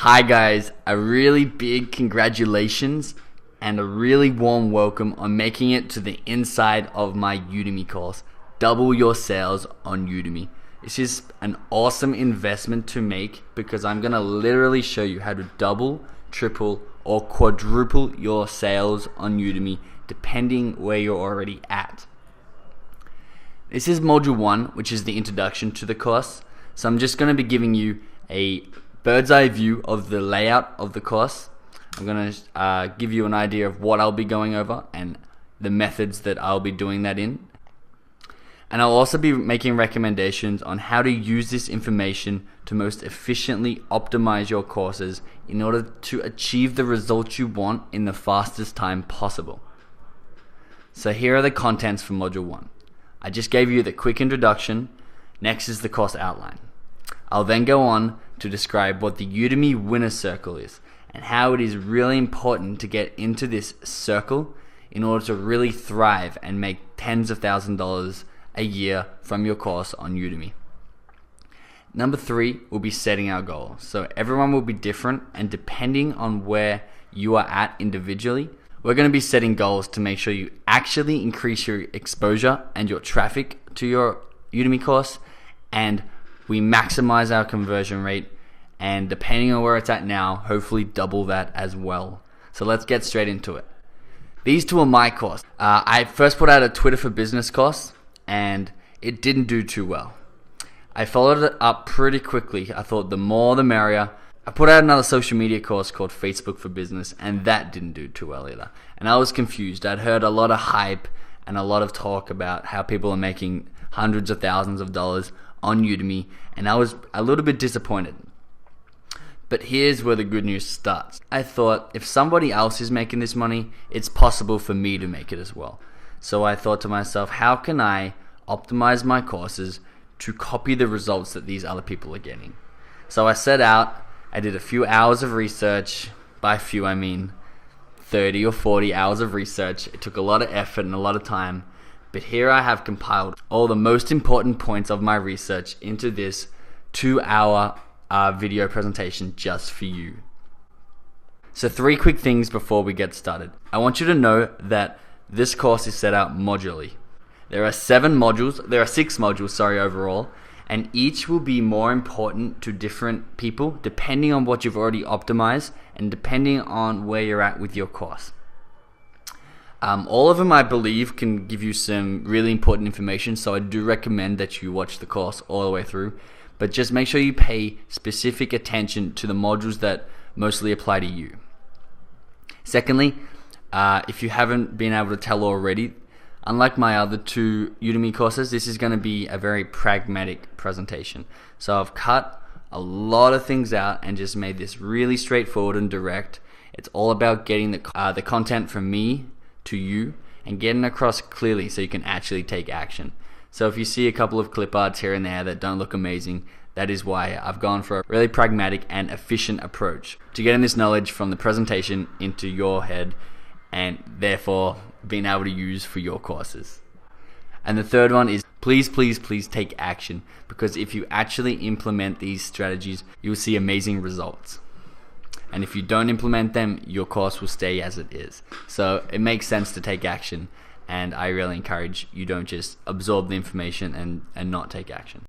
Hi guys, a really big congratulations and a really warm welcome on making it to the inside of my Udemy course. Double your sales on Udemy. This is an awesome investment to make because I'm going to literally show you how to double, triple, or quadruple your sales on Udemy depending where you're already at. This is module 1, which is the introduction to the course. So I'm just going to be giving you a bird's eye view of the layout of the course. I'm going to give you an idea of what I'll be going over and the methods that I'll be doing that in. And I'll also be making recommendations on how to use this information to most efficiently optimize your courses in order to achieve the results you want in the fastest time possible. So here are the contents for module 1. I just gave you the quick introduction. Next is the course outline. I'll then go on to describe what the Udemy winner circle is and how it is really important to get into this circle in order to really thrive and make tens of thousands of dollars a year from your course on Udemy. Number 3 will be setting our goal. So everyone will be different, and depending on where you are at individually, we're going to be setting goals to make sure you actually increase your exposure and your traffic to your Udemy course, and we maximize our conversion rate, and depending on where it's at now, hopefully double that as well. So let's get straight into it. These two are my course. I first put out a Twitter for Business course and it didn't do too well. I followed it up pretty quickly. I thought the more the merrier. I put out another social media course called Facebook for Business and that didn't do too well either. And I was confused. I'd heard a lot of hype and a lot of talk about how people are making hundreds of thousands of dollars on Udemy, and I was a little bit disappointed. But here's where the good news starts. I thought if somebody else is making this money, it's possible for me to make it as well. So I thought to myself, how can I optimize my courses to copy the results that these other people are getting? So I set out, I did a few hours of research. By few I mean 30 or 40 hours of research. It took a lot of effort and a lot of time. But here I have compiled all the most important points of my research into this 2-hour video presentation just for you. So 3 quick things before we get started. I want you to know that this course is set out modularly. There are 6 modules overall, and each will be more important to different people depending on what you've already optimized and depending on where you're at with your course. All of them, I believe, can give you some really important information, so I do recommend that you watch the course all the way through, but just make sure you pay specific attention to the modules that mostly apply to you. Secondly, if you haven't been able to tell already, unlike my other 2 Udemy courses, this is going to be a very pragmatic presentation. So I've cut a lot of things out and just made this really straightforward and direct. It's all about getting the content from me to you and getting across clearly so you can actually take action. So if you see a couple of clip arts here and there that don't look amazing, that is why I've gone for a really pragmatic and efficient approach to getting this knowledge from the presentation into your head and therefore being able to use for your courses. And the third one is please take action, because if you actually implement these strategies, you'll see amazing results. And if you don't implement them, your course will stay as it is. So it makes sense to take action, and I really encourage you don't just absorb the information and not take action.